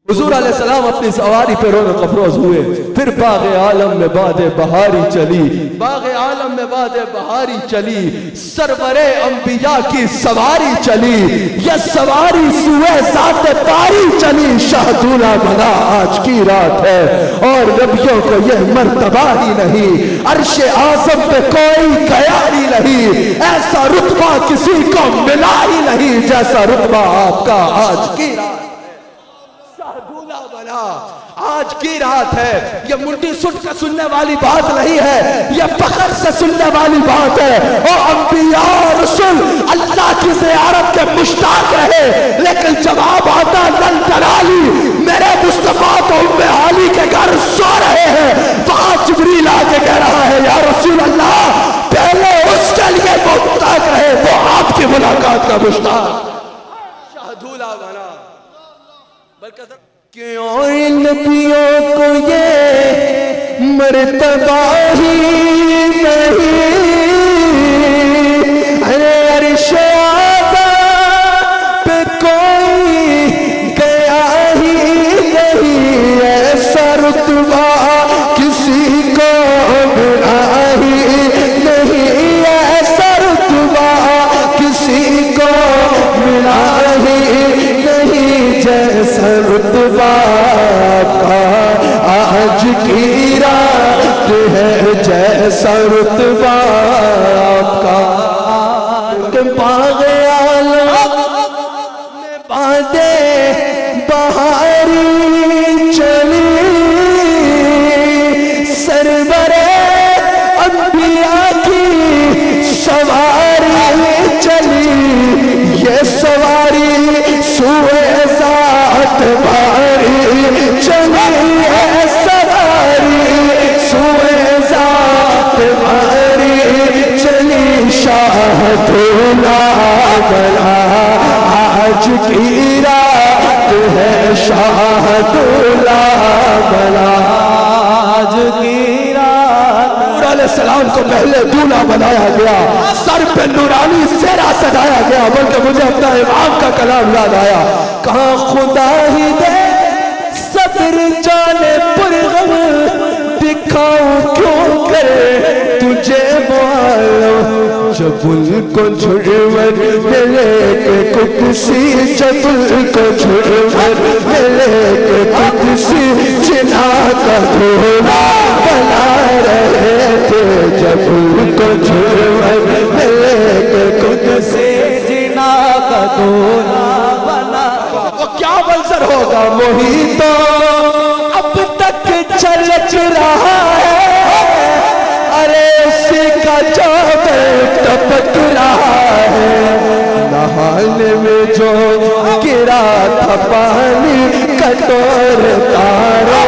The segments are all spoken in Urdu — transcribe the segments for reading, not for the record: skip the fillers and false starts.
حضور علیہ السلام اپنی سواری پہ رونق افروز ہوئے، پھر باغ عالم میں باد بہاری چلی، باغ عالم میں باد بہاری چلی، سرور انبیاء کی سواری چلی، یہ سواری سوئے ذات پاری چلی، شاہ دولہ بنا آج کی رات ہے اور نبیوں کو یہ مرتبہ ہی نہیں، عرش اعظم پہ کوئی گیا ہی نہیں، ایسا رتبہ کسی کو ملا ہی نہیں جیسا رتبہ آپ کا آج کی رات آج کی رات ہے۔ یہ ملٹی سٹ کا سننے والی بات نہیں ہے، یہ فخر سے سننے والی بات ہے۔ اور انبیاء رسول اللہ کی زیارت کے مشتاق رہے، لیکن جب آپ آتا لن تنالی میرے مصطفیٰ تو ام عالی کے گھر سو رہے ہیں، وہاں جبریل آ کے کہہ رہا ہے یا رسول اللہ پہلے اس کے لیے مشتاق رہے، وہ آپ کی ملاقات کا مشتاق شاہ دولہ بنا۔ بلکہ کیوں نبیوں کو یہ مرتبہ ہی نہیں، ارے عرش اعظم پہ کوئی گیا ہی نہیں، ایسا رتبہ کسی کو ملا ہی نہیں، ایسا رتبہ کسی کو ملا ہی نہیں جیسا رتبہ کا آج کی رات ہے، جیسا رتبہ کا کہ باغ عالم میں بادیں بہاری چلی، سرور انبیاء کی سواری چلی، یہ سواری سوئے ذات باری چلی، ہے سواری سوئے ذات باری چلی، شاہ دولہ بنا آج کی رات ہے، شاہ دولہ بنا آج کی رات۔ نور علیہ السلام کو پہلے دولہ بنایا گیا، سر پہ نورانی سہرا سجایا گیا، بلکہ مجھے اپنا امام کا کلام یاد آیا، کہاں خدا ہی دے صبر جانے پر غم دکھاؤں کیوں کرے تجھے معلوم، جب ان کو جھڑور ملے کہ قدسی، جب ان کو جھڑور ملے کہ قدسی جنا کا دھولا بنا رہے تھے، جب ان کو جھڑور ملے کہ قدسی جنا کا دھولا بنا، وہ کیا منظر ہوگا؟ وہی تو اب تک چلچ رہا ہے، ارے اسی کا جب ٹپک رہا ہے، نہانے میں جو گرا تھا پانی کٹور تاروں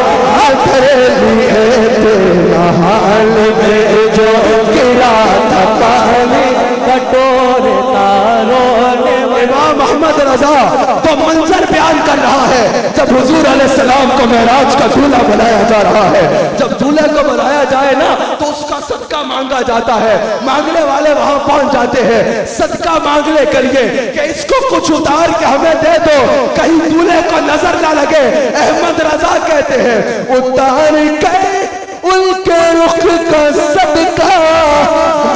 بھر لیے تھے، نہانے میں جو گرا تھا پانی کٹور تاروں نے۔ امام محمد رضا تو منظر بیان کر رہا ہے جب حضور علیہ السلام کو معراج کا دولہ بنایا جا رہا ہے، جب دولے کو بنایا جائے نا تو اس کا صدقہ مانگا جاتا ہے، مانگنے والے وہاں پہنچ جاتے ہیں، صدقہ مانگنے کے لیے کہ اس کو کچھ اتار کے ہمیں دے دو کہیں دولے کو نظر نہ لگے، احمد رضا کہتے ہیں اتار کے ان کے رخ کا صدقہ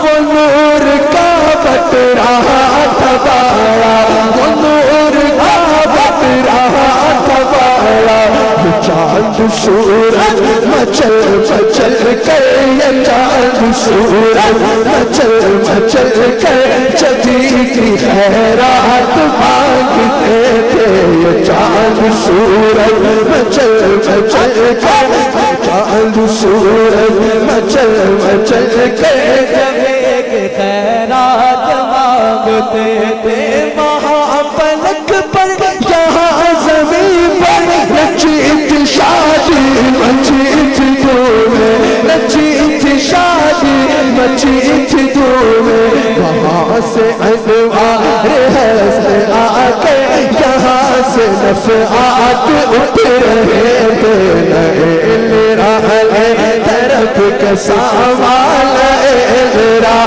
وہ نور کا بت رہا تھا بایا، وہ نور کا بت رہا تھا بایا، یہ چاند سورج مچل مچل کر، یہ چاند سورج مچل مچل کر جدید کی خیرات مانگتے تھے، یہ چاند سورج مچل مچل کر، چاند سورج مچل مچل کر جدید کی خیرات مانگتے تھے، وہاں فلک پر یہاں زمین پر نچی تھی شادی مچی تھی دھومیں، نچی تھی شادی مچی تھی دھومیں، وہاں سے انوار حسن آ کے یہاں سے نفعات اٹھ رہے تھے، نئے طرف کے سامان میرا